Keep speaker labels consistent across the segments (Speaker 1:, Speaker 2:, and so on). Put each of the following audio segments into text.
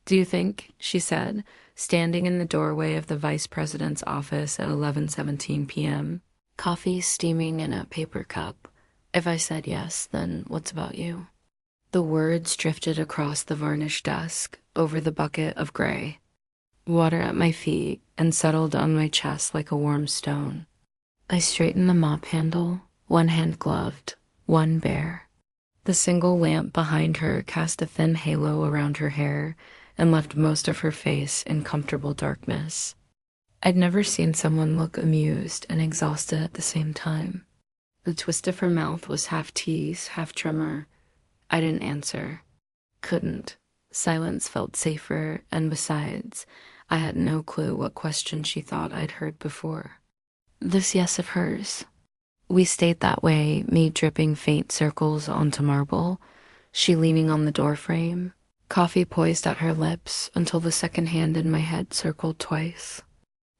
Speaker 1: Do you think, she said, standing in the doorway of the vice president's office at 11:17 p.m., coffee steaming in a paper cup. If I said yes, then what's about you? The words drifted across the varnished desk, over the bucket of gray. Water at my feet and settled on my chest like a warm stone. I straightened the mop handle, one hand gloved, one bare. The single lamp behind her cast a thin halo around her hair and left most of her face in comfortable darkness. I'd never seen someone look amused and exhausted at the same time. The twist of her mouth was half tease, half tremor. I didn't answer. Couldn't. Silence felt safer, and besides, I had no clue what question she thought I'd heard before. This yes of hers. We stayed that way, me dripping faint circles onto marble, she leaning on the doorframe, coffee poised at her lips until the second hand in my head circled twice.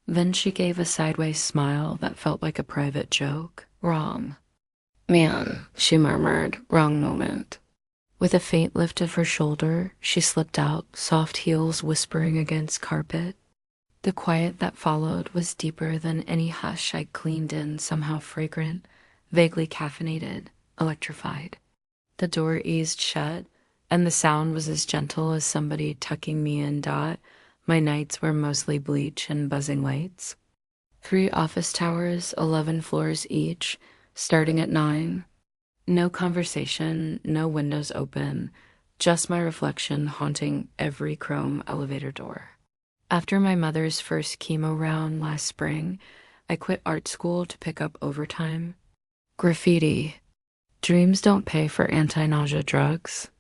Speaker 1: Then she gave a sideways smile that felt like a private joke. Wrong. Man, she murmured, wrong moment. With a faint lift of her shoulder, she slipped out, soft heels whispering against carpet. The quiet that followed was deeper than any hush I'd cleaned in, somehow fragrant, vaguely caffeinated, electrified. The door eased shut, and the sound was as gentle as somebody tucking me in. My nights were mostly bleach and buzzing lights. 3 office towers, 11 floors each, starting at 9. No conversation, no windows open, just my reflection haunting every chrome elevator door. After my mother's first chemo round last spring, I quit art school to pick up overtime. Graffiti. Dreams don't pay for anti-nausea drugs.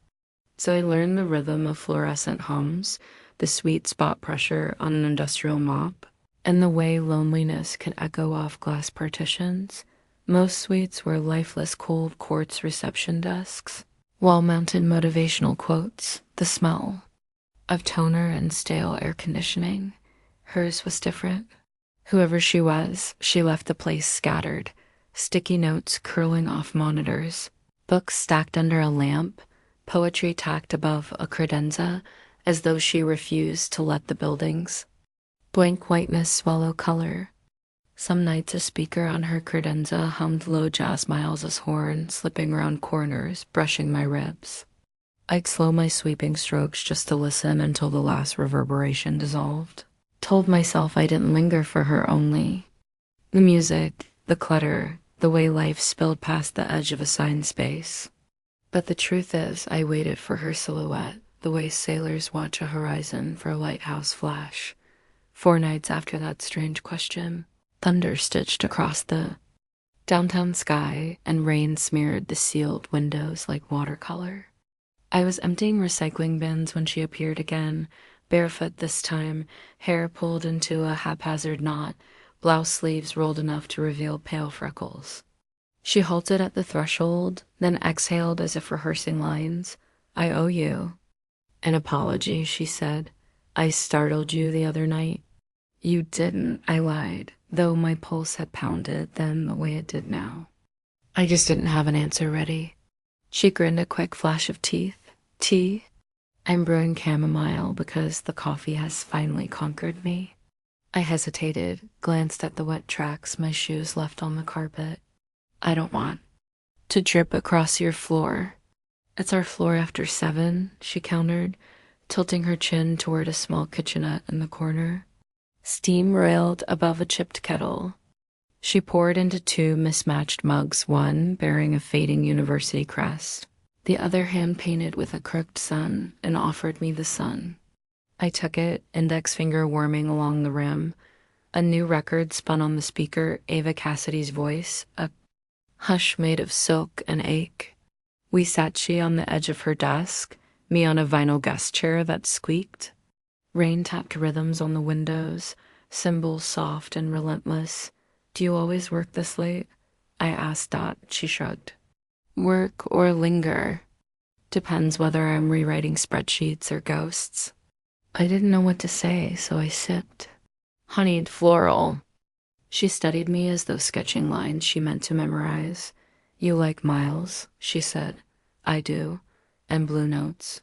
Speaker 1: So I learned the rhythm of fluorescent hums, the sweet spot pressure on an industrial mop, and the way loneliness could echo off glass partitions. Most suites were lifeless cold quartz reception desks, wall-mounted motivational quotes, the smell of toner and stale air conditioning. Hers was different. Whoever she was, she left the place scattered, sticky notes curling off monitors, books stacked under a lamp, poetry tacked above a credenza as though she refused to let the buildings. Blank whiteness swallow color. Some nights a speaker on her credenza hummed low jazz Miles's horn, slipping around corners, brushing my ribs. I'd slow my sweeping strokes just to listen until the last reverberation dissolved. Told myself I didn't linger for her only. The music, the clutter, the way life spilled past the edge of assigned space. But the truth is, I waited for her silhouette, the way sailors watch a horizon for a lighthouse flash. 4 nights after that strange question, thunder stitched across the downtown sky and rain smeared the sealed windows like watercolor. I was emptying recycling bins when she appeared again, barefoot this time, hair pulled into a haphazard knot, blouse sleeves rolled enough to reveal pale freckles. She halted at the threshold, then exhaled as if rehearsing lines. I owe you an apology, she said. I startled you the other night. You didn't, I lied, though my pulse had pounded then the way it did now. I just didn't have an answer ready. She grinned a quick flash of teeth. Tea? I'm brewing chamomile because the coffee has finally conquered me. I hesitated, glanced at the wet tracks my shoes left on the carpet. I don't want to drip across your floor. It's our floor after 7, she countered, tilting her chin toward a small kitchenette in the corner. Steam railed above a chipped kettle. She poured into 2 mismatched mugs, one bearing a fading university crest, the other hand-painted with a crooked sun, and offered me the sun. I took it, index finger warming along the rim. A new record spun on the speaker, Ava Cassidy's voice, a hush made of silk and ache. We sat she on the edge of her desk, me on a vinyl guest chair that squeaked. Rain tapped rhythms on the windows, cymbals soft and relentless. Do you always work this late? I asked Dot. She shrugged. Work or linger. Depends whether I'm rewriting spreadsheets or ghosts. I didn't know what to say, so I sipped. Honeyed floral. She studied me as though sketching lines she meant to memorize. You like Miles, she said. I do. And blue notes.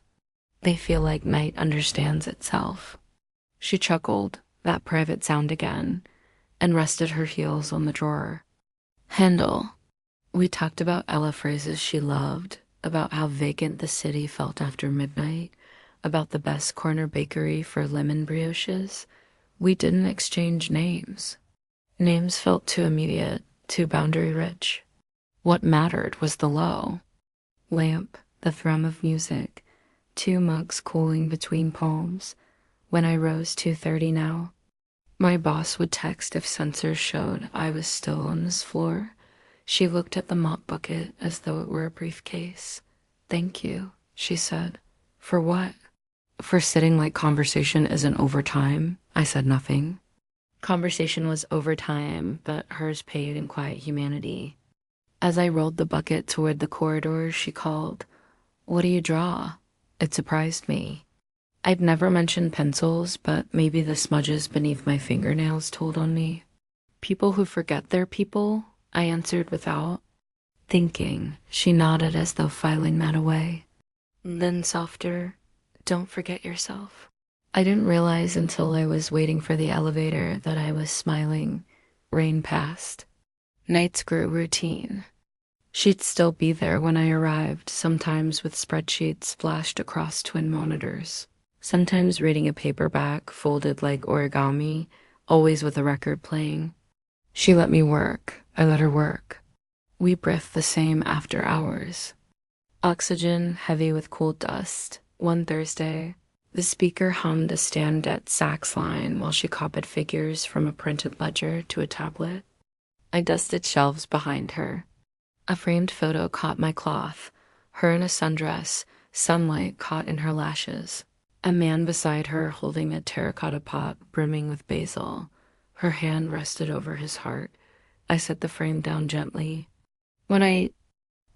Speaker 1: They feel like night understands itself. She chuckled, that private sound again, and rested her heels on the drawer. Handle. We talked about Ella phrases she loved, about how vacant the city felt after midnight, about the best corner bakery for lemon brioches. We didn't exchange names. Names felt too immediate, too boundary rich. What mattered was the low. Lamp, the thrum of music, 2 mugs cooling between palms. When I rose 2:30 now, my boss would text if sensors showed I was still on this floor. She looked at the mop bucket as though it were a briefcase. Thank you, she said. For what? For sitting like conversation isn't overtime. I said nothing. Conversation was overtime, but hers paid in quiet humanity. As I rolled the bucket toward the corridor, she called, "What do you draw?" It surprised me. I'd never mentioned pencils, but maybe the smudges beneath my fingernails told on me. People who forget they're people, I answered without thinking. She nodded as though filing that away. Then softer, "Don't forget yourself." I didn't realize until I was waiting for the elevator that I was smiling. Rain passed. Nights grew routine. She'd still be there when I arrived, sometimes with spreadsheets flashed across twin monitors, sometimes reading a paperback folded like origami, always with a record playing. She let me work. I let her work. We breathed the same after hours. Oxygen heavy with cool dust. One Thursday, the speaker hummed a stand-at sax line while she copied figures from a printed ledger to a tablet. I dusted shelves behind her. A framed photo caught my cloth, her in a sundress, sunlight caught in her lashes. A man beside her holding a terracotta pot brimming with basil. Her hand rested over his heart. I set the frame down gently. When I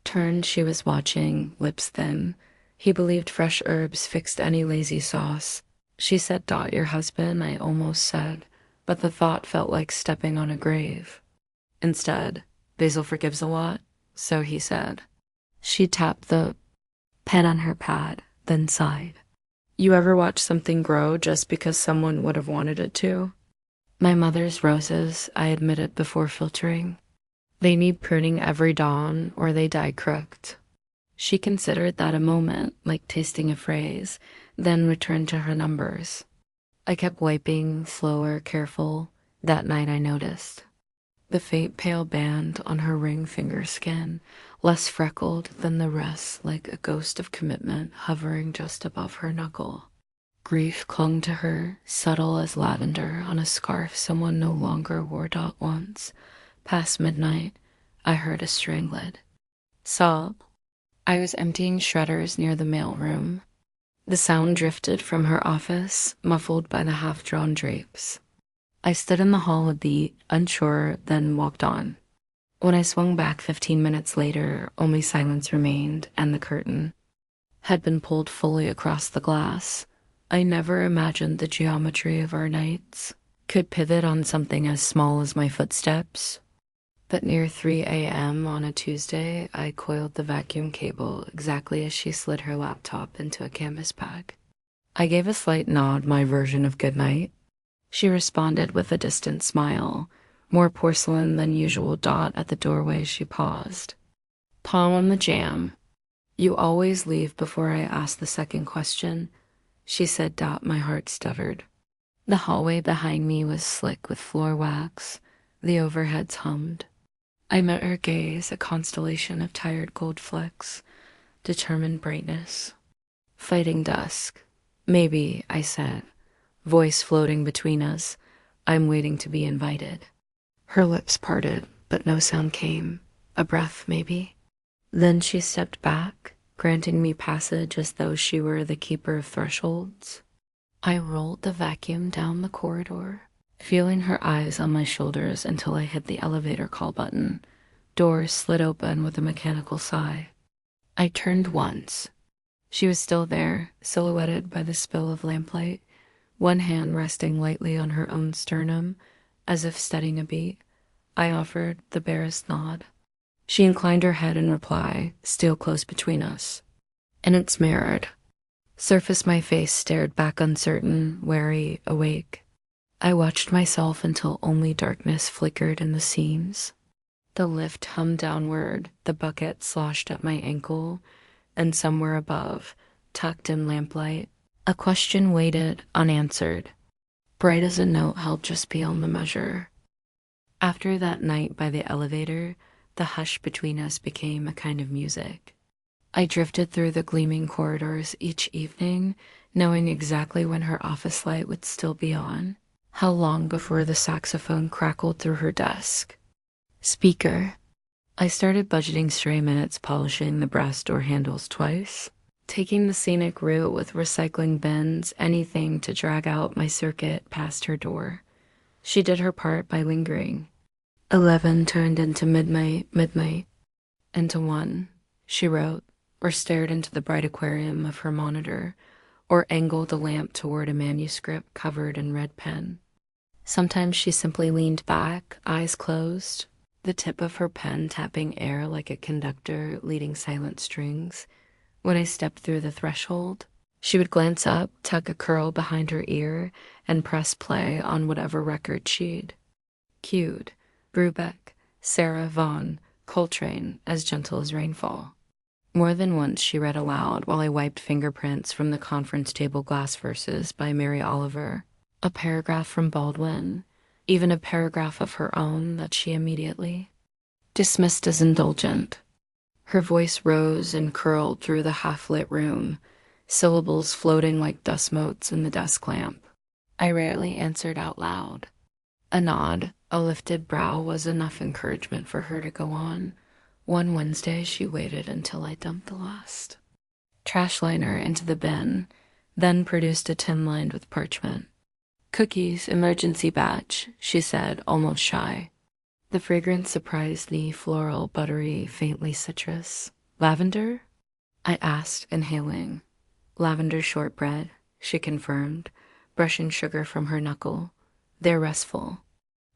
Speaker 1: turned, she was watching, lips thin. He believed fresh herbs fixed any lazy sauce. She said, "Dot your husband," I almost said, but the thought felt like stepping on a grave. Instead, "Basil forgives a lot," so he said. She tapped the pen on her pad, then sighed. You ever watch something grow just because someone would have wanted it to? My mother's roses, I admitted before filtering. They need pruning every dawn or they die crooked. She considered that a moment, like tasting a phrase, then returned to her numbers. I kept wiping, slower, careful. That night I noticed the faint pale band on her ring finger skin, less freckled than the rest, like a ghost of commitment hovering just above her knuckle. Grief clung to her, subtle as lavender on a scarf someone no longer wore. Once, past midnight, I heard a stringlet. Sob. I was emptying shredders near the mailroom. The sound drifted from her office, muffled by the half-drawn drapes. I stood in the hall a beat, unsure, then walked on. When I swung back 15 minutes later, only silence remained, and the curtain had been pulled fully across the glass. I never imagined the geometry of our nights could pivot on something as small as my footsteps. But near 3 a.m. on a Tuesday, I coiled the vacuum cable exactly as she slid her laptop into a canvas bag. I gave a slight nod, my version of goodnight. She responded with a distant smile, more porcelain than usual. At the doorway she paused. Palm on the jam. You always leave before I ask the second question, she said. My heart stuttered. The hallway behind me was slick with floor wax. The overheads hummed. I met her gaze, a constellation of tired gold flecks, determined brightness. Fighting dusk. Maybe, I said, voice floating between us. I'm waiting to be invited. Her lips parted, but no sound came. A breath, maybe. Then she stepped back, granting me passage as though she were the keeper of thresholds. I rolled the vacuum down the corridor, feeling her eyes on my shoulders until I hit the elevator call button. Doors slid open with a mechanical sigh. I turned once. She was still there, silhouetted by the spill of lamplight, one hand resting lightly on her own sternum, as if studying a beat. I offered the barest nod. She inclined her head in reply, still close between us. And it's mirrored. Surface my face stared back uncertain, wary, awake. I watched myself until only darkness flickered in the seams. The lift hummed downward, the bucket sloshed at my ankle, and somewhere above, tucked in lamplight, a question waited unanswered, bright as a note held just beyond the measure. After that night by the elevator, the hush between us became a kind of music. I drifted through the gleaming corridors each evening, knowing exactly when her office light would still be on, how long before the saxophone crackled through her desk. Speaker. I started budgeting stray minutes, polishing the brass door handles twice, taking the scenic route with recycling bins, anything to drag out my circuit past her door. She did her part by lingering. 11 turned into midnight, into 1, she wrote, or stared into the bright aquarium of her monitor, or angled a lamp toward a manuscript covered in red pen. Sometimes she simply leaned back, eyes closed, the tip of her pen tapping air like a conductor leading silent strings. When I stepped through the threshold, she would glance up, tuck a curl behind her ear, and press play on whatever record she'd cued. Brubeck, Sarah Vaughan, Coltrane, As Gentle as Rainfall. More than once she read aloud while I wiped fingerprints from the conference table glass verses by Mary Oliver, a paragraph from Baldwin, even a paragraph of her own that she immediately dismissed as indulgent. Her voice rose and curled through the half-lit room, syllables floating like dust motes in the desk lamp. I rarely answered out loud. A nod, a lifted brow was enough encouragement for her to go on. One Wednesday, she waited until I dumped the last trash liner into the bin, then produced a tin lined with parchment. Cookies, emergency batch, she said, almost shy. The fragrance surprised me, floral, buttery, faintly citrus. Lavender? I asked, inhaling. Lavender shortbread, she confirmed, brushing sugar from her knuckle. They're restful.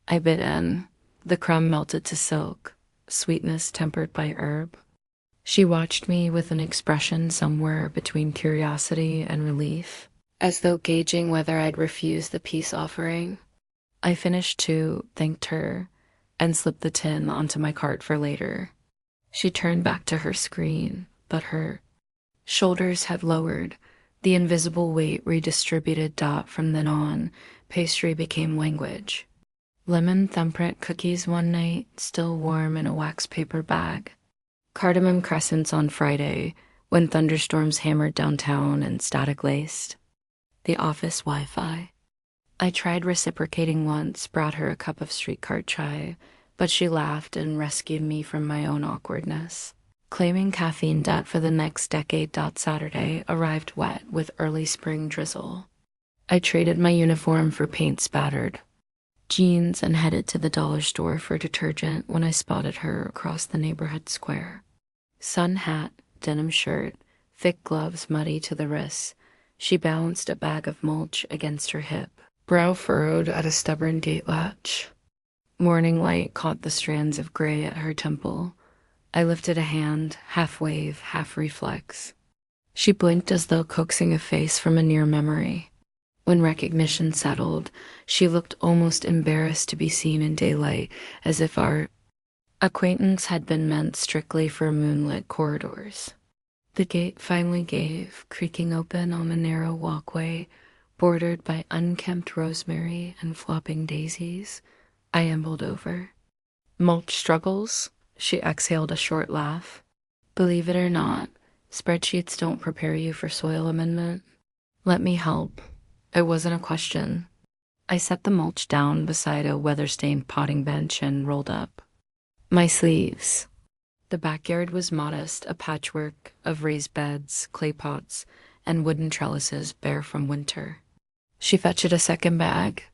Speaker 1: I bit in. The crumb melted to silk, sweetness tempered by herb. She watched me with an expression somewhere between curiosity and relief, as though gauging whether I'd refuse the peace offering. I finished 2, thanked her, and slipped the tin onto my cart for later. She turned back to her screen, but her shoulders had lowered. The invisible weight redistributed. From then on, pastry became language. Lemon thumbprint cookies one night, still warm in a wax paper bag. Cardamom crescents on Friday, when thunderstorms hammered downtown and static-laced. The office Wi-Fi. I tried reciprocating once, brought her a cup of streetcar chai, but she laughed and rescued me from my own awkwardness. Claiming caffeine debt for the next decade. Saturday arrived wet with early spring drizzle. I traded my uniform for paint spattered jeans and headed to the dollar store for detergent when I spotted her across the neighborhood square. Sun hat, denim shirt, thick gloves muddy to the wrists. She balanced a bag of mulch against her hip, brow furrowed at a stubborn gate latch. Morning light caught the strands of gray at her temple. I lifted a hand, half wave, half reflex. She blinked as though coaxing a face from a near memory. When recognition settled, she looked almost embarrassed to be seen in daylight, as if our acquaintance had been meant strictly for moonlit corridors. The gate finally gave, creaking open on a narrow walkway, bordered by unkempt rosemary and flopping daisies. I ambled over. Mulch struggles? She exhaled a short laugh. Believe it or not, spreadsheets don't prepare you for soil amendment. Let me help. It wasn't a question. I set the mulch down beside a weather-stained potting bench and rolled up my sleeves. The backyard was modest, a patchwork of raised beds, clay pots, and wooden trellises bare from winter. She fetched a second bag.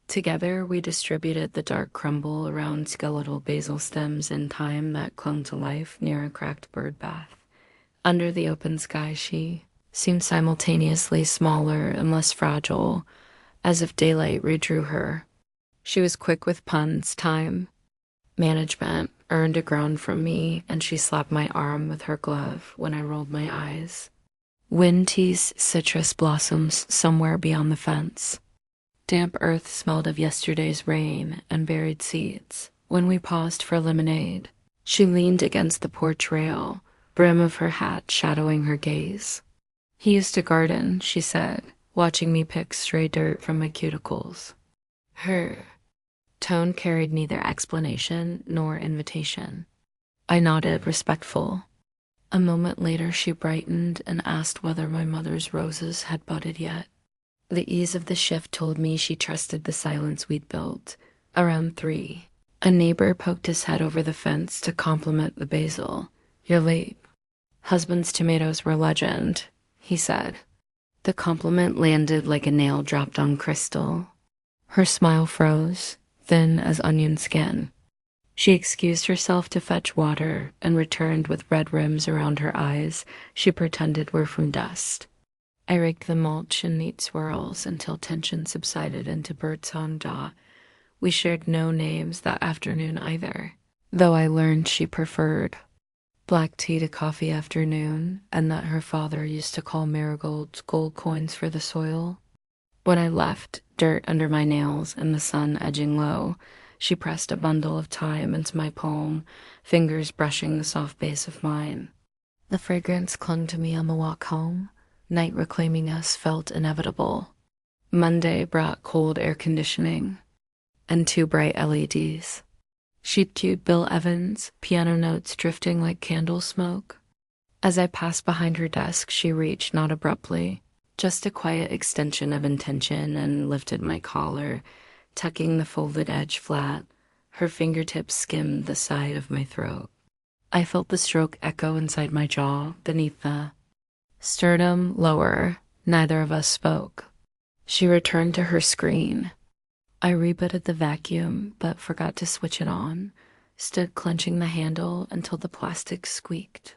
Speaker 1: Together, we distributed the dark crumble around skeletal basil stems in thyme that clung to life near a cracked bird bath. Under the open sky, she seemed simultaneously smaller and less fragile, as if daylight redrew her. She was quick with puns, time, management, earned a groan from me, and she slapped my arm with her glove when I rolled my eyes. Wind teased citrus blossoms somewhere beyond the fence. Damp earth smelled of yesterday's rain and buried seeds. When we paused for lemonade, she leaned against the porch rail, brim of her hat shadowing her gaze. He used to garden, she said, watching me pick stray dirt from my cuticles. Her tone carried neither explanation nor invitation. I nodded, respectful. A moment later, she brightened and asked whether my mother's roses had budded yet. The ease of the shift told me she trusted the silence we'd built. Around 3, a neighbor poked his head over the fence to compliment the basil. "You're late." "Husband's tomatoes were legend," he said. The compliment landed like a nail dropped on crystal. Her smile froze, thin as onion skin. She excused herself to fetch water and returned with red rims around her eyes she pretended were from dust. I raked the mulch in neat swirls until tension subsided into birdsong jaw. We shared no names that afternoon either, though I learned she preferred black tea to coffee afternoon, and that her father used to call marigolds gold coins for the soil. When I left, dirt under my nails and the sun edging low, she pressed a bundle of thyme into my palm, fingers brushing the soft base of mine. The fragrance clung to me on the walk home. Night reclaiming us felt inevitable. Monday brought cold air conditioning and 2 bright LEDs. She'd cued Bill Evans, piano notes drifting like candle smoke. As I passed behind her desk, she reached, not abruptly, just a quiet extension of intention, and lifted my collar, tucking the folded edge flat. Her fingertips skimmed the side of my throat. I felt the stroke echo inside my jaw, beneath the sternum, lower. Neither of us spoke. She returned to her screen. I rebooted the vacuum, but forgot to switch it on, stood clenching the handle until the plastic squeaked.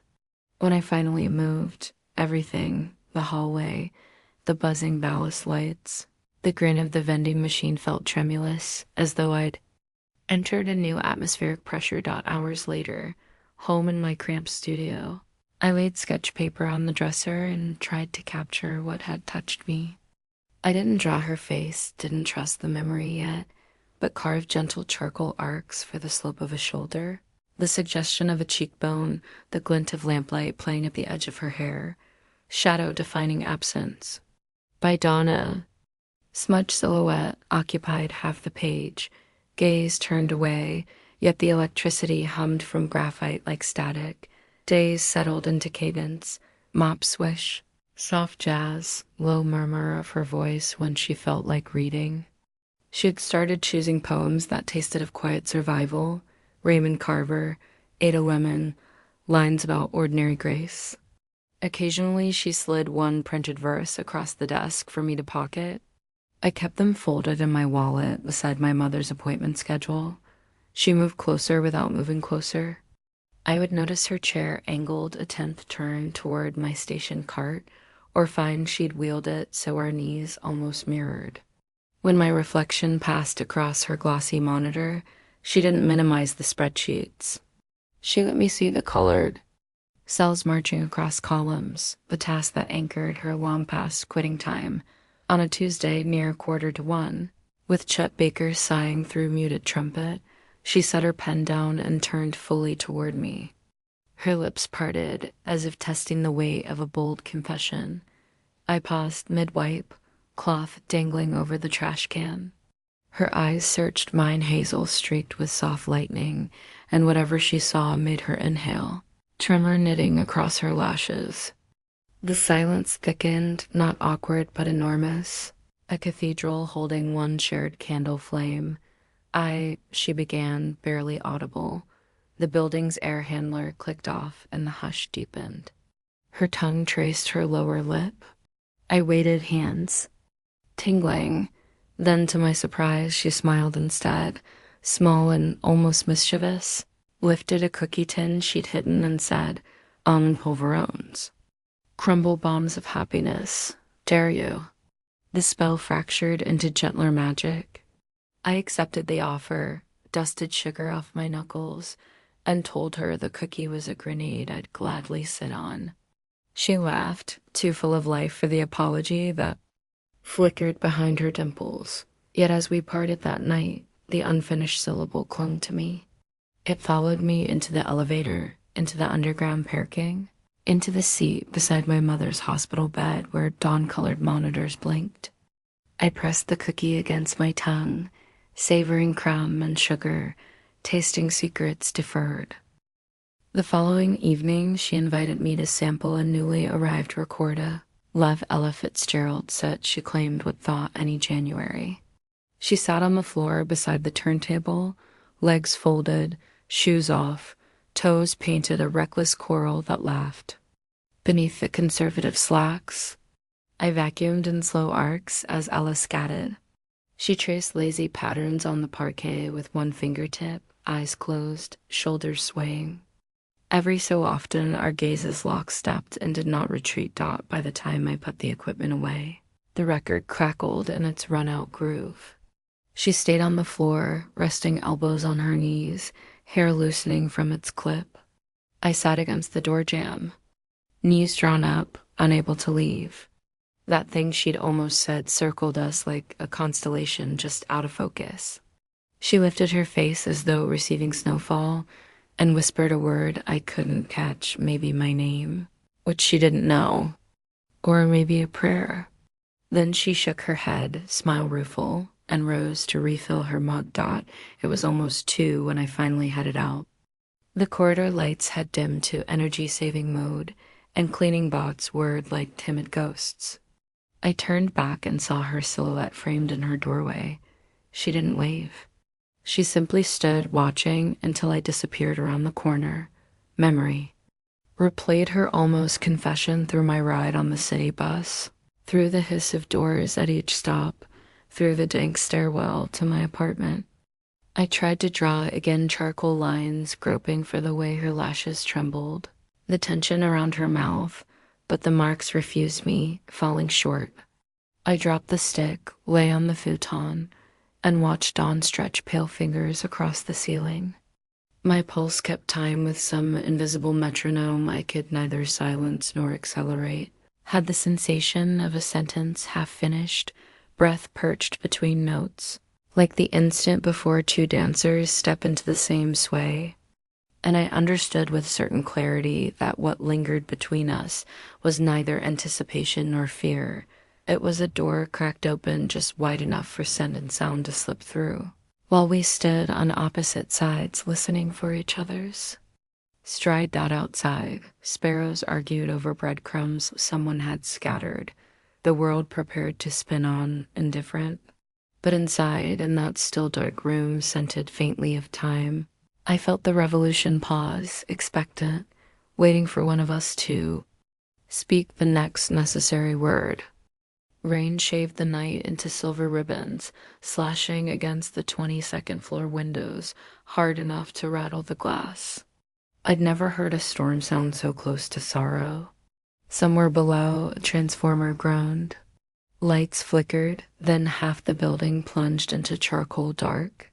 Speaker 1: When I finally moved, everything, the hallway, the buzzing ballast lights, the grin of the vending machine felt tremulous, as though I'd entered a new atmospheric pressure. Hours later, home in my cramped studio, I laid sketch paper on the dresser and tried to capture what had touched me. I didn't draw her face, didn't trust the memory yet, but carved gentle charcoal arcs for the slope of a shoulder, the suggestion of a cheekbone, the glint of lamplight playing at the edge of her hair, shadow defining absence. By dawn, a smudged silhouette occupied half the page, gaze turned away, yet the electricity hummed from graphite like static. Days settled into cadence, mop swish, soft jazz, low murmur of her voice when she felt like reading. She had started choosing poems that tasted of quiet survival, Raymond Carver, Ada Women, lines about ordinary grace. Occasionally, she slid one printed verse across the desk for me to pocket. I kept them folded in my wallet beside my mother's appointment schedule. She moved closer without moving closer. I would notice her chair angled a 10th turn toward my station cart, or find she'd wheeled it so our knees almost mirrored. When my reflection passed across her glossy monitor, she didn't minimize the spreadsheets. She let me see the colored cells marching across columns, the task that anchored her long past quitting time. On a Tuesday near 1:45, with Chet Baker sighing through muted trumpet, she set her pen down and turned fully toward me. Her lips parted, as if testing the weight of a bold confession. I paused mid-wipe, cloth dangling over the trash can. Her eyes searched mine, hazel streaked with soft lightning, and whatever she saw made her inhale, tremor knitting across her lashes. The silence thickened, not awkward but enormous, a cathedral holding one shared candle flame. She began, barely audible. The building's air handler clicked off and the hush deepened. Her tongue traced her lower lip. I waited, hands tingling. Then, to my surprise, she smiled instead, small and almost mischievous, lifted a cookie tin she'd hidden and said, "Almond polverons. Crumble bombs of happiness. Dare you?" The spell fractured into gentler magic. I accepted the offer, dusted sugar off my knuckles, and told her the cookie was a grenade I'd gladly sit on. She laughed, too full of life for the apology that flickered behind her dimples. Yet as we parted that night, the unfinished syllable clung to me. It followed me into the elevator, into the underground parking, into the seat beside my mother's hospital bed where dawn-colored monitors blinked. I pressed the cookie against my tongue, savoring crumb and sugar, tasting secrets deferred. The following evening, she invited me to sample a newly arrived recorder. Love Ella Fitzgerald said she claimed would thaw any January. She sat on the floor beside the turntable, legs folded, shoes off, toes painted a reckless coral that laughed. Beneath the conservative slacks, I vacuumed in slow arcs as Ella scatted. She traced lazy patterns on the parquet with one fingertip, eyes closed, shoulders swaying. Every so often, our gazes lockstepped and did not retreat by the time I put the equipment away. The record crackled in its run-out groove. She stayed on the floor, resting elbows on her knees, hair loosening from its clip. I sat against the door jamb, knees drawn up, unable to leave. That thing she'd almost said circled us like a constellation just out of focus. She lifted her face as though receiving snowfall and whispered a word I couldn't catch, maybe my name, which she didn't know, or maybe a prayer. Then she shook her head, smile rueful, and rose to refill her mug. It was almost 2 when I finally headed out. The corridor lights had dimmed to energy-saving mode, and cleaning bots whirred like timid ghosts. I turned back and saw her silhouette framed in her doorway. She didn't wave. She simply stood watching until I disappeared around the corner. Memory. Replayed her almost confession through my ride on the city bus, through the hiss of doors at each stop, through the dank stairwell to my apartment. I tried to draw again charcoal lines, groping for the way her lashes trembled, the tension around her mouth, but the marks refused me, falling short. I dropped the stick, lay on the futon, and watched dawn stretch pale fingers across the ceiling. My pulse kept time with some invisible metronome I could neither silence nor accelerate. Had the sensation of a sentence half finished, breath perched between notes, like the instant before 2 dancers step into the same sway. And I understood with certain clarity that what lingered between us was neither anticipation nor fear. It was a door cracked open just wide enough for scent and sound to slip through, while we stood on opposite sides listening for each other's. Stride outside, sparrows argued over breadcrumbs someone had scattered, the world prepared to spin on, indifferent. But inside, in that still dark room scented faintly of time, I felt the revolution pause, expectant, waiting for one of us to speak the next necessary word. Rain shaved the night into silver ribbons, slashing against the 22nd floor windows, hard enough to rattle the glass. I'd never heard a storm sound so close to sorrow. Somewhere below, a transformer groaned. Lights flickered, then half the building plunged into charcoal dark.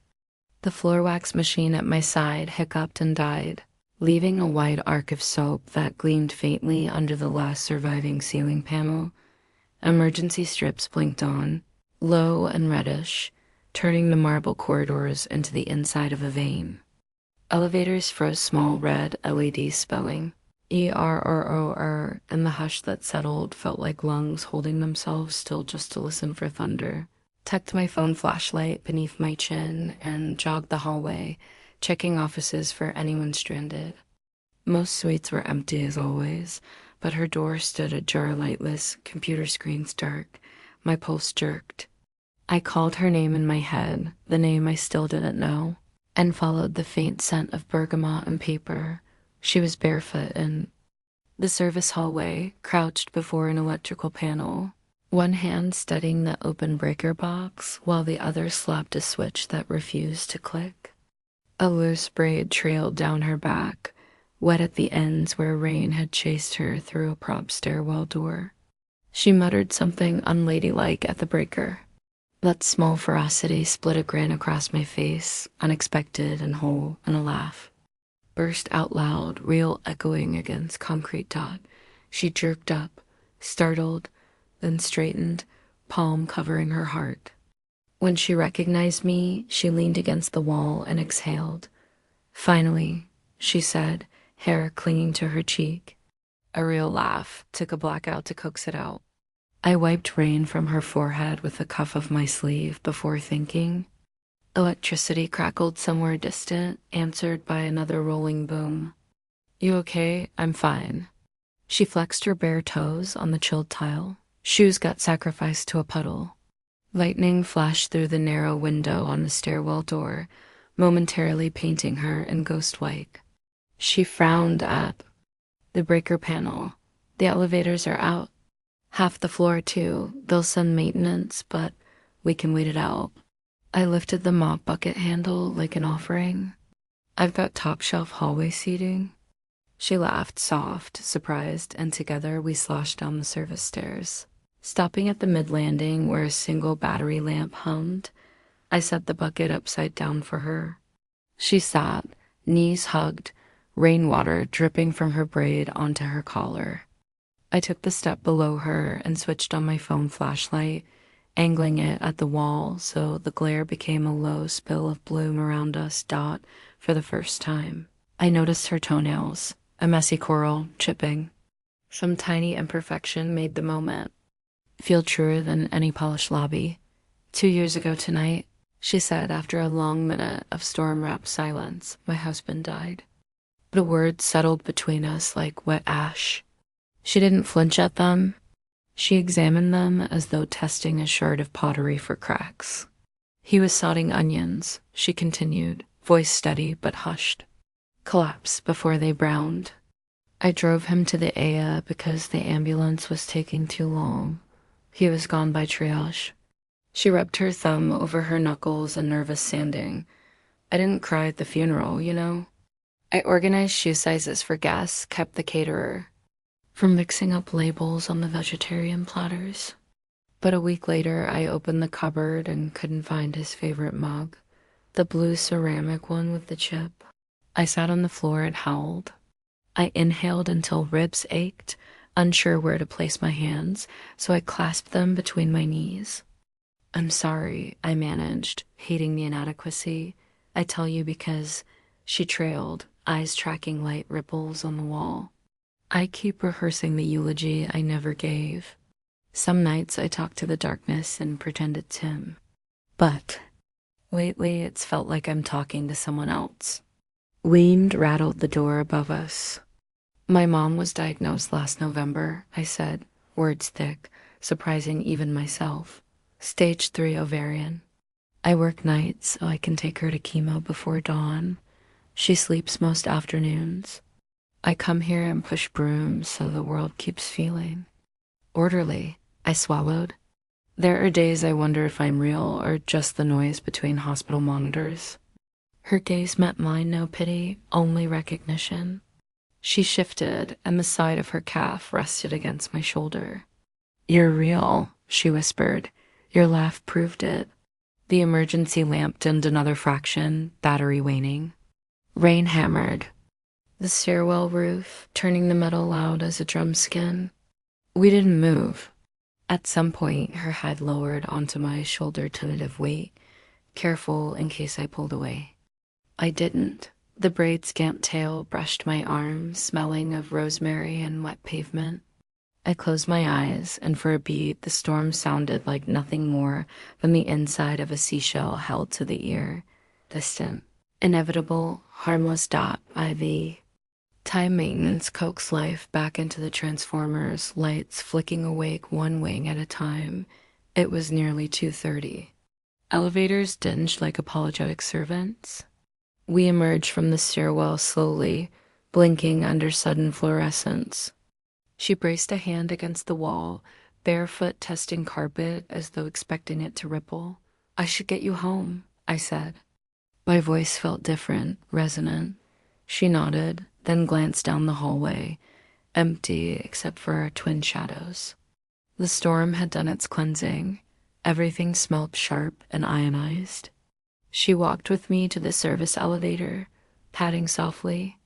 Speaker 1: The floor wax machine at my side hiccuped and died, leaving a wide arc of soap that gleamed faintly under the last surviving ceiling panel. Emergency strips blinked on, low and reddish, turning the marble corridors into the inside of a vein. Elevators froze small red LED spelling, ERROR, and the hush that settled felt like lungs holding themselves still just to listen for thunder. Tucked my phone flashlight beneath my chin and jogged the hallway, checking offices for anyone stranded. Most suites were empty as always, but her door stood ajar, lightless, computer screens dark. My pulse jerked. I called her name in my head, the name I still didn't know, and followed the faint scent of bergamot and paper. She was barefoot in the service hallway, crouched before an electrical panel, one hand steadying the open breaker box while the other slapped a switch that refused to click. A loose braid trailed down her back, wet at the ends where rain had chased her through a prop stairwell door. She muttered something unladylike at the breaker. That small ferocity split a grin across my face, unexpected and whole, and a laugh burst out loud, real echoing against concrete. She jerked up, startled, then straightened, palm covering her heart. When she recognized me, she leaned against the wall and exhaled. "Finally," she said, hair clinging to her cheek. A real laugh took a blackout to coax it out. I wiped rain from her forehead with the cuff of my sleeve before thinking. Electricity crackled somewhere distant, answered by another rolling boom. "You okay?" "I'm fine." She flexed her bare toes on the chilled tile. Shoes got sacrificed to a puddle. Lightning flashed through the narrow window on the stairwell door, momentarily painting her in ghost white. She frowned at the breaker panel. "The elevators are out. Half the floor, too. They'll send maintenance, but we can wait it out." I lifted the mop bucket handle like an offering. "I've got top shelf hallway seating." She laughed, soft, surprised, and together we sloshed down the service stairs. Stopping at the mid-landing where a single battery lamp hummed, I set the bucket upside down for her. She sat, knees hugged, rainwater dripping from her braid onto her collar. I took the step below her and switched on my phone flashlight, angling it at the wall so the glare became a low spill of bloom around us dot for the first time. I noticed her toenails, a messy coral, chipping. Some tiny imperfection made the moment feel truer than any polished lobby. "2 years ago tonight," she said after a long minute of storm-wrapped silence, "my husband died." The words settled between us like wet ash. She didn't flinch at them. She examined them as though testing a shard of pottery for cracks. "He was sodding onions," she continued, voice steady but hushed. "Collapsed before they browned. I drove him to the AIA because the ambulance was taking too long. He was gone by triage." She rubbed her thumb over her knuckles in nervous sanding. "I didn't cry at the funeral, you know. I organized shoe sizes for guests, kept the caterer from mixing up labels on the vegetarian platters. But a week later, I opened the cupboard and couldn't find his favorite mug, the blue ceramic one with the chip. I sat on the floor and howled. I inhaled until ribs ached, unsure where to place my hands, so I clasped them between my knees. "I'm sorry," I managed, hating the inadequacy. "I tell you because," she trailed, eyes tracking light ripples on the wall, "I keep rehearsing the eulogy I never gave. Some nights I talk to the darkness and pretend it's him. But lately it's felt like I'm talking to someone else." Wind rattled the door above us. "My mom was diagnosed last November," I said, words thick, surprising even myself. "Stage 3 ovarian. I work nights so I can take her to chemo before dawn. She sleeps most afternoons. I come here and push brooms so the world keeps feeling orderly." I swallowed. There are days I wonder if I'm real or just the noise between hospital monitors. Her gaze met mine, no pity, only recognition. She shifted, and the side of her calf rested against my shoulder. "You're real," she whispered. "Your laugh proved it." The emergency lamp dimmed another fraction, battery waning. Rain hammered the stairwell roof, turning the metal loud as a drum skin. We didn't move. At some point, her head lowered onto my shoulder tentative weight, careful in case I pulled away. I didn't. The braid's scant tail brushed my arm, smelling of rosemary and wet pavement. I closed my eyes, and for a beat, the storm sounded like nothing more than the inside of a seashell held to the ear. Distant. Inevitable, harmless dot, IV. Time maintenance coaxed life back into the transformers, lights flicking awake one wing at a time. It was nearly 2:30. Elevators dinged like apologetic servants. We emerged from the stairwell slowly, blinking under sudden fluorescence. She braced a hand against the wall, barefoot testing carpet as though expecting it to ripple. "I should get you home," I said. My voice felt different, resonant. She nodded, then glanced down the hallway, empty except for our twin shadows. The storm had done its cleansing. Everything smelled sharp and ionized. She walked with me to the service elevator, patting softly,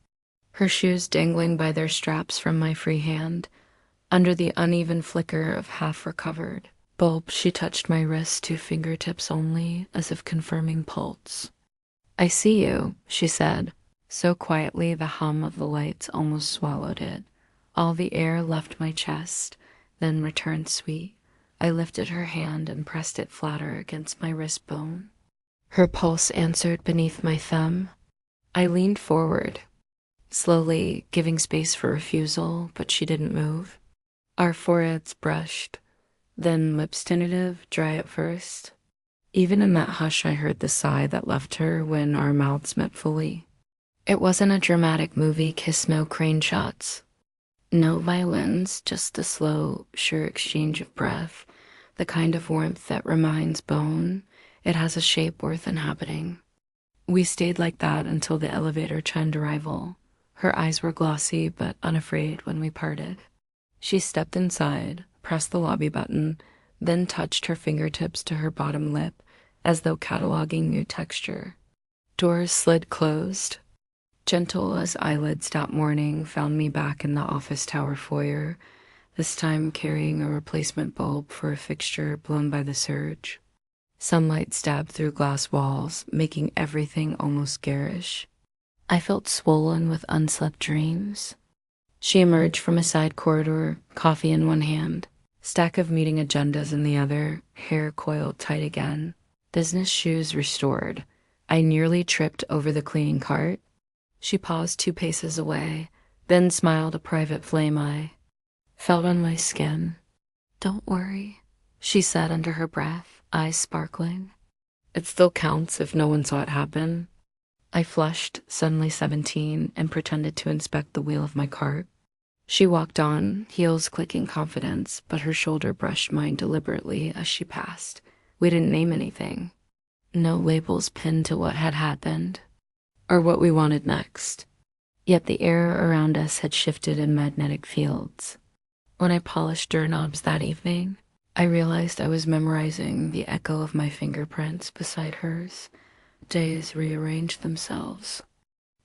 Speaker 1: her shoes dangling by their straps from my free hand, Under the uneven flicker of half-recovered bulb, she touched my wrist to fingertips only, as if confirming pulse. "I see you," she said, so quietly the hum of the lights almost swallowed it. All the air left my chest, then returned sweet. I lifted her hand and pressed it flatter against my wrist bone. Her pulse answered beneath my thumb. I leaned forward, slowly giving space for refusal, but she didn't move. Our foreheads brushed, then lips tentative, dry at first. Even in that hush, I heard the sigh that left her when our mouths met fully. It wasn't a dramatic movie kiss, no crane shots. No violins, just a slow, sure exchange of breath, the kind of warmth that reminds bone it has a shape worth inhabiting. We stayed like that until the elevator chimed arrival. Her eyes were glossy but unafraid when we parted. She stepped inside, pressed the lobby button, then touched her fingertips to her bottom lip as though cataloging new texture. Doors slid closed. Gentle as eyelids that morning found me back in the office tower foyer, this time carrying a replacement bulb for a fixture blown by the surge. Sunlight stabbed through glass walls, making everything almost garish. I felt swollen with unslept dreams. She emerged from a side corridor, coffee in one hand, stack of meeting agendas in the other, hair coiled tight again, business shoes restored. I nearly tripped over the cleaning cart. She paused 2 paces away, then smiled a private flame eye. Felt on my skin. "Don't worry," she said under her breath, eyes sparkling. "It still counts if no one saw it happen." I flushed, suddenly 17, and pretended to inspect the wheel of my cart. She walked on, heels clicking confidence, but her shoulder brushed mine deliberately as she passed. We didn't name anything. No labels pinned to what had happened, or what we wanted next. Yet the air around us had shifted in magnetic fields. When I polished doorknobs that evening, I realized I was memorizing the echo of my fingerprints beside hers. Days rearranged themselves.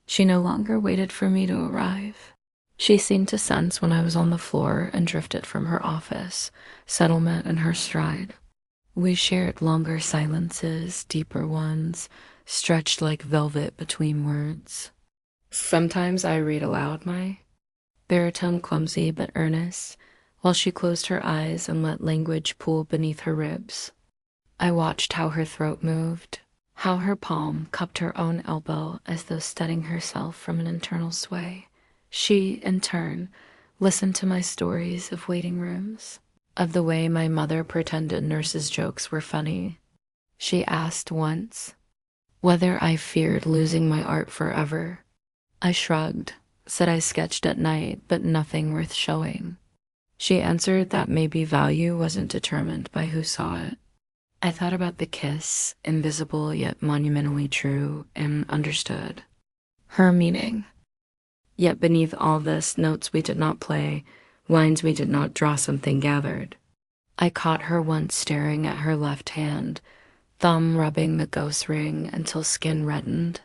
Speaker 1: She no longer waited for me to arrive. She seemed to sense when I was on the floor and drifted from her office, settlement in her stride. We shared longer silences, deeper ones, stretched like velvet between words. Sometimes I read aloud my baritone, clumsy but earnest, while she closed her eyes and let language pool beneath her ribs. I watched how her throat moved, how her palm cupped her own elbow as though steadying herself from an internal sway. She, in turn, listened to my stories of waiting rooms, of the way my mother pretended nurses' jokes were funny. She asked once whether I feared losing my art forever. I shrugged, said I sketched at night, but nothing worth showing. She answered that maybe value wasn't determined by who saw it. I thought about the kiss, invisible yet monumentally true, and understood her meaning. Yet beneath all this, notes we did not play, lines we did not draw, something gathered. I caught her once staring at her left hand, thumb rubbing the ghost ring until skin reddened.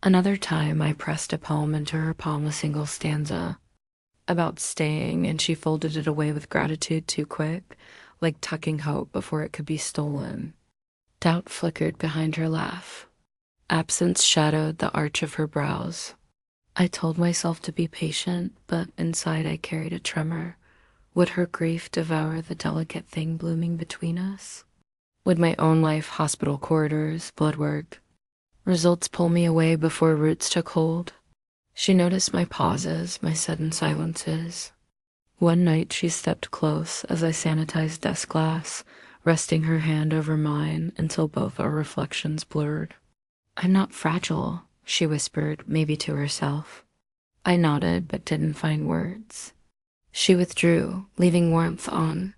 Speaker 1: Another time I pressed a poem into her palm, a single stanza about staying, and she folded it away with gratitude too quick, like tucking hope before it could be stolen. Doubt flickered behind her laugh. Absence shadowed the arch of her brows. I told myself to be patient, but inside I carried a tremor. Would her grief devour the delicate thing blooming between us? Would my own life, hospital corridors, blood work, results pull me away before roots took hold? She noticed my pauses, my sudden silences. One night she stepped close as I sanitized desk glass, resting her hand over mine until both our reflections blurred. "I'm not fragile," she whispered, maybe to herself. I nodded, but didn't find words. She withdrew, leaving warmth on.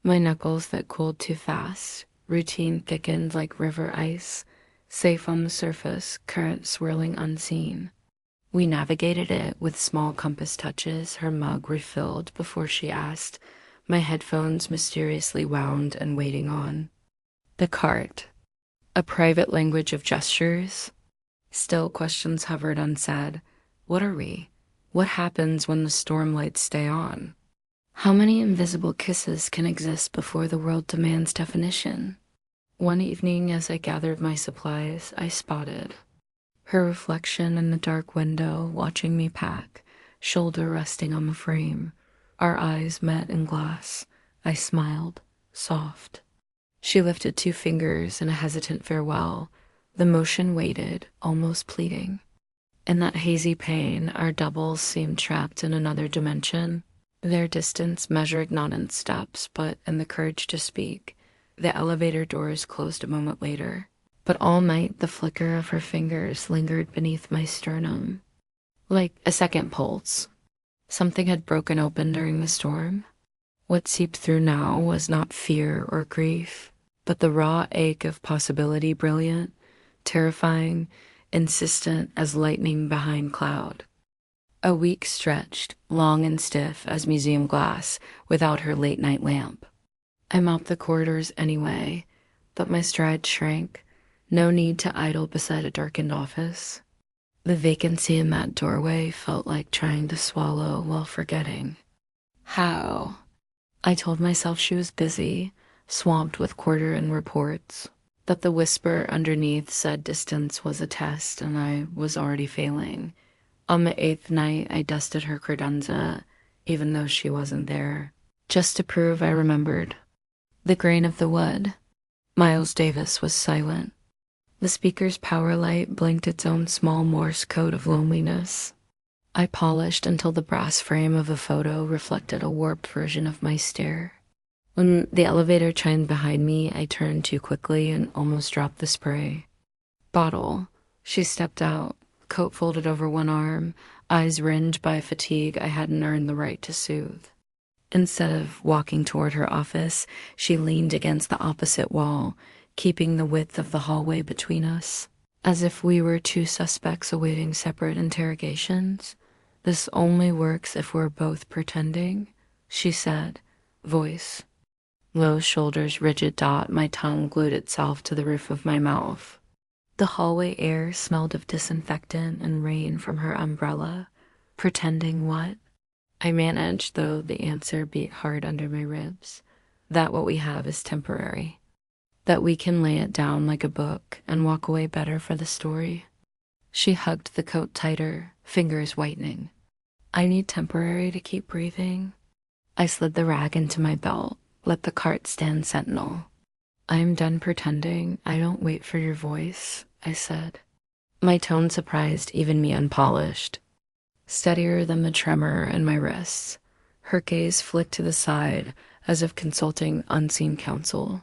Speaker 1: My knuckles that cooled too fast. Routine thickened like river ice, safe on the surface, current swirling unseen. We navigated it with small compass touches, her mug refilled before she asked, my headphones mysteriously wound and waiting on. The cart. A private language of gestures. Still questions hovered unsaid. What are we? What happens when the storm lights stay on? How many invisible kisses can exist before the world demands definition? One evening, as I gathered my supplies, I spotted her reflection in the dark window, watching me pack, shoulder resting on the frame. Our eyes met in glass. I smiled, soft. She lifted 2 fingers in a hesitant farewell. The motion waited, almost pleading. In that hazy pain, our doubles seemed trapped in another dimension. Their distance measured not in steps, but in the courage to speak. The elevator doors closed a moment later, but all night the flicker of her fingers lingered beneath my sternum, like a second pulse. Something had broken open during the storm. What seeped through now was not fear or grief, but the raw ache of possibility, brilliant, terrifying, insistent as lightning behind cloud. A week stretched, long and stiff as museum glass, without her late-night lamp. I mopped the corridors anyway, but my stride shrank. No need to idle beside a darkened office. The vacancy in that doorway felt like trying to swallow while forgetting. How? I told myself she was busy, swamped with quarter-end reports, that the whisper underneath said distance was a test and I was already failing. On the 8th night, I dusted her credenza, even though she wasn't there, just to prove I remembered. The grain of the wood. Miles Davis was silent. The speaker's power light blinked its own small Morse code of loneliness. I polished until the brass frame of a photo reflected a warped version of my stare. When the elevator chimed behind me, I turned too quickly and almost dropped the spray. Bottle. She stepped out, coat folded over one arm, eyes ringed by fatigue I hadn't earned the right to soothe. Instead of walking toward her office, she leaned against the opposite wall, keeping the width of the hallway between us, as if we were 2 suspects awaiting separate interrogations. This only works if we're both pretending, she said, voice. Low shoulders, rigid dot, my tongue glued itself to the roof of my mouth. The hallway air smelled of disinfectant and rain from her umbrella. Pretending what? I managed, though the answer beat hard under my ribs. That what we have is temporary. That we can lay it down like a book and walk away better for the story. She hugged the coat tighter, fingers whitening. I need temporary to keep breathing. I slid the rag into my belt, let the cart stand sentinel. I'm done pretending. I don't wait for your voice, I said. My tone surprised even me unpolished. Steadier than the tremor in my wrists. Her gaze flicked to the side as if consulting unseen counsel.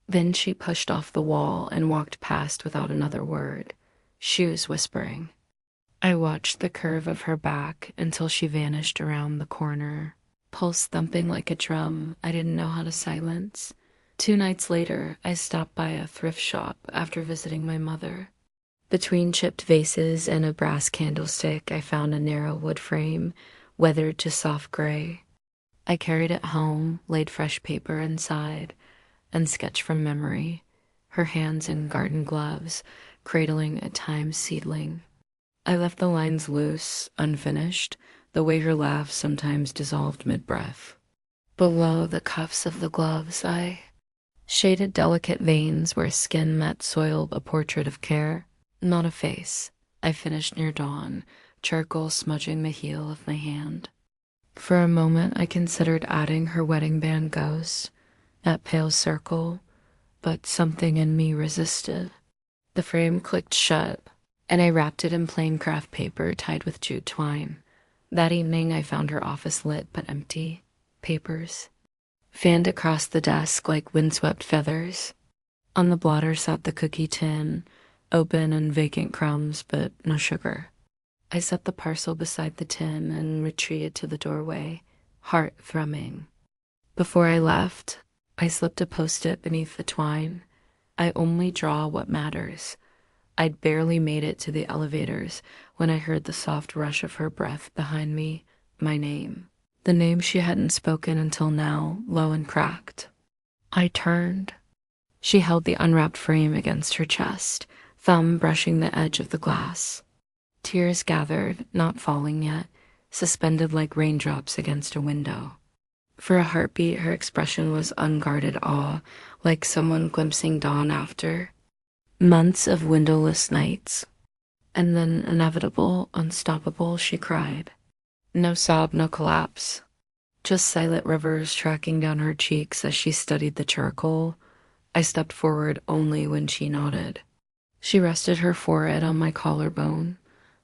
Speaker 1: Then she pushed off the wall and walked past without another word, shoes whispering. I watched the curve of her back until she vanished around the corner, pulse thumping like a drum I didn't know how to silence. 2 nights later, I stopped by a thrift shop after visiting my mother. Between chipped vases and a brass candlestick, I found a narrow wood frame, weathered to soft gray. I carried it home, laid fresh paper inside, and sketched from memory, her hands in garden gloves, cradling a thyme seedling. I left the lines loose, unfinished, the way her laugh sometimes dissolved mid-breath. Below the cuffs of the gloves, I shaded delicate veins where skin met soil, a portrait of care, not a face. I finished near dawn, charcoal smudging the heel of my hand. For a moment, I considered adding her wedding band ghost, that pale circle, but something in me resisted. The frame clicked shut, and I wrapped it in plain craft paper tied with jute twine. That evening, I found her office lit but empty. Papers fanned across the desk like windswept feathers. On the blotter sat the cookie tin, open and vacant crumbs, but no sugar. I set the parcel beside the tin and retreated to the doorway, heart thrumming. Before I left, I slipped a post-it beneath the twine. I only draw what matters. I'd barely made it to the elevators when I heard the soft rush of her breath behind me, my name. The name she hadn't spoken until now, low and cracked. I turned. She held the unwrapped frame against her chest, thumb brushing the edge of the glass. Tears gathered, not falling yet, suspended like raindrops against a window. For a heartbeat, her expression was unguarded awe, like someone glimpsing dawn after months of windowless nights. And then, inevitable, unstoppable, she cried. No sob, no collapse. Just silent rivers tracking down her cheeks as she studied the charcoal. I stepped forward only when she nodded. She rested her forehead on my collarbone,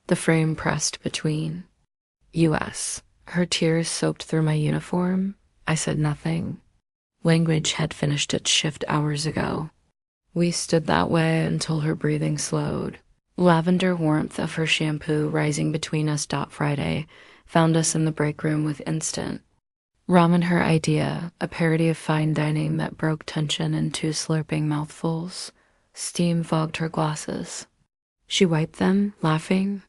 Speaker 1: the frame pressed between. U.S. Her tears soaked through my uniform. I said nothing. Language had finished its shift hours ago. We stood that way until her breathing slowed. Lavender warmth of her shampoo rising between us. Friday found us in the break room with instant. Ramen her idea, a parody of fine dining that broke tension in two slurping mouthfuls. Steam fogged her glasses. She wiped them, laughing.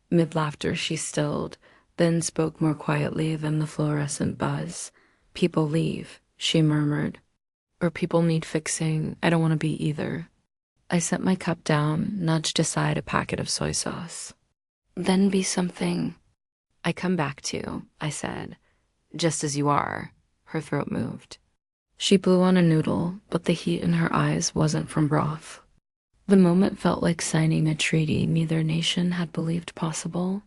Speaker 1: Mid-laughter she stilled, then spoke more quietly than the fluorescent buzz. People leave, she murmured. Or people need fixing. I don't want to be either. I set my cup down, nudged aside a packet of soy sauce. Then be something I come back to, I said. Just as you are. Her throat moved. She blew on a noodle, but the heat in her eyes wasn't from broth. The moment felt like signing a treaty neither nation had believed possible.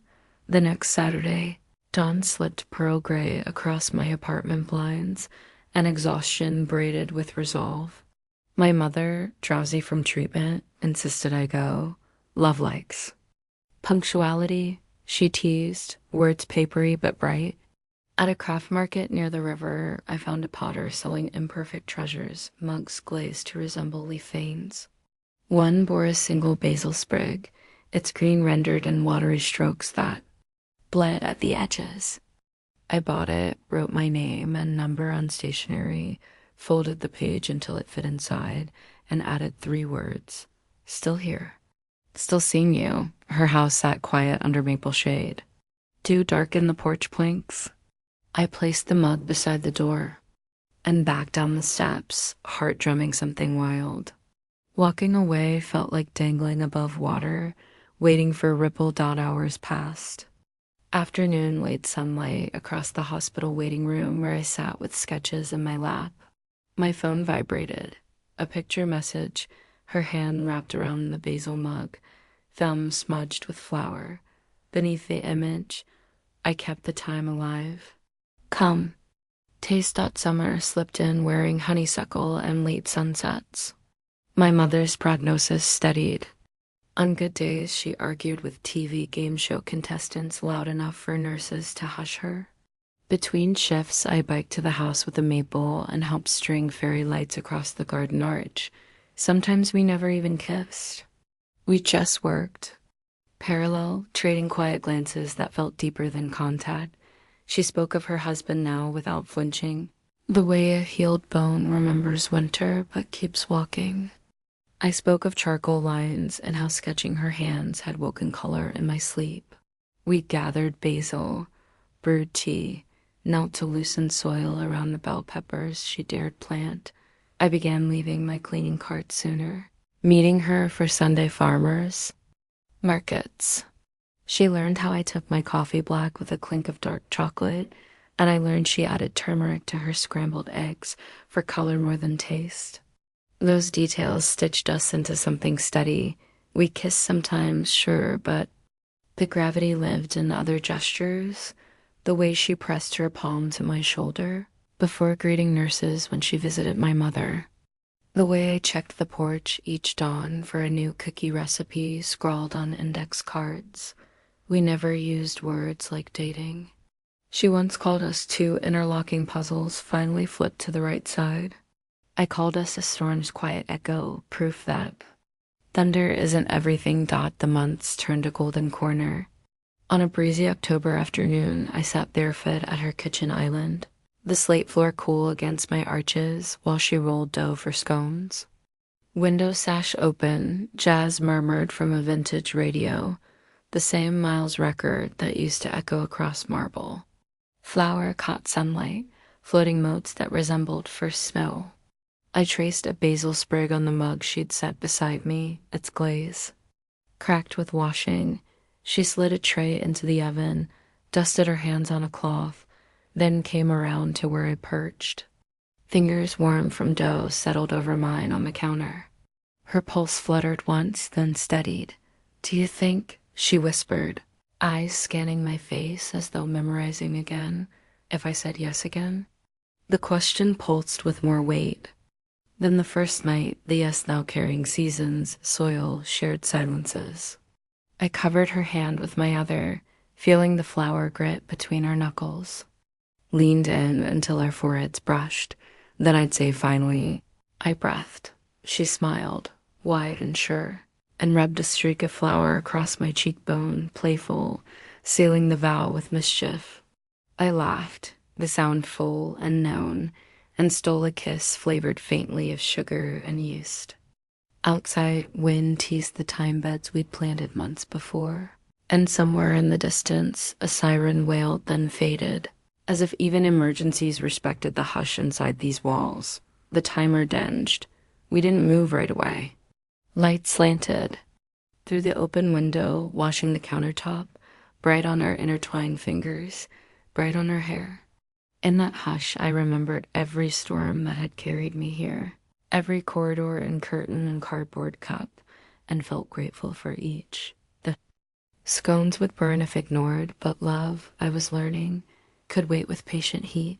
Speaker 1: The next Saturday, dawn slipped pearl gray across my apartment blinds, and exhaustion braided with resolve. My mother, drowsy from treatment, insisted I go. Love likes. Punctuality, she teased, words papery but bright. At a craft market near the river, I found a potter selling imperfect treasures, mugs glazed to resemble leaf veins. One bore a single basil sprig, its green rendered in watery strokes that bled at the edges. I bought it, wrote my name and number on stationery, folded the page until it fit inside, and added 3 words. Still here. Still seeing you. Her house sat quiet under maple shade. Dew darkened the porch planks. I placed the mug beside the door and back down the steps, heart drumming something wild. Walking away felt like dangling above water, waiting for rippled hours past. Afternoon late sunlight across the hospital waiting room where I sat with sketches in my lap. My phone vibrated. A picture message, her hand wrapped around the basil mug, thumb smudged with flour. Beneath the image, I kept the time alive. Come. Taste.summer slipped in wearing honeysuckle and late sunsets. My mother's prognosis steadied. On good days, she argued with TV game show contestants loud enough for nurses to hush her. Between shifts, I biked to the house with a maple and helped string fairy lights across the garden arch. Sometimes we never even kissed. We just worked. Parallel, trading quiet glances that felt deeper than contact. She spoke of her husband now without flinching. The way a healed bone remembers winter but keeps walking. I spoke of charcoal lines and how sketching her hands had woken color in my sleep. We gathered basil, brewed tea, knelt to loosen soil around the bell peppers she dared plant. I began leaving my cleaning cart sooner, meeting her for Sunday farmers markets. She learned how I took my coffee black with a clink of dark chocolate, and I learned she added turmeric to her scrambled eggs for color more than taste. Those details stitched us into something steady. We kissed sometimes, sure, but the gravity lived in other gestures, the way she pressed her palm to my shoulder before greeting nurses when she visited my mother, the way I checked the porch each dawn for a new cookie recipe scrawled on index cards. We never used words like dating. She once called us 2 interlocking puzzles finally flipped to the right side. I called us a storm's quiet echo, proof that thunder isn't everything. The months turned a golden corner. On a breezy October afternoon, I sat barefoot at her kitchen island, the slate floor cool against my arches while she rolled dough for scones. Window sash open, jazz murmured from a vintage radio, the same Miles record that used to echo across marble. Flower caught sunlight, floating motes that resembled first snow. I traced a basil sprig on the mug she'd set beside me, its glaze. Cracked with washing, she slid a tray into the oven, dusted her hands on a cloth, then came around to where I perched. Fingers warm from dough settled over mine on the counter. Her pulse fluttered once, then steadied. "Do you think?" she whispered, eyes scanning my face as though memorizing again. If I said yes again? The question pulsed with more weight. Than the first night, the yes now carrying seasons, soil, shared silences. I covered her hand with my other, feeling the flour grit between our knuckles. Leaned in until our foreheads brushed. Then I'd say finally, I breathed. She smiled, wide and sure, and rubbed a streak of flour across my cheekbone, playful, sealing the vow with mischief. I laughed, the sound full and known, and stole a kiss flavored faintly of sugar and yeast. Outside, wind teased the thyme beds we'd planted months before, and somewhere in the distance, a siren wailed then faded, as if even emergencies respected the hush inside these walls. The timer dinged. We didn't move right away. Light slanted through the open window, washing the countertop, bright on our intertwined fingers, bright on her hair. In that hush, I remembered every storm that had carried me here, every corridor and curtain and cardboard cup, and felt grateful for each. The scones would burn if ignored, but love, I was learning, could wait with patient heat.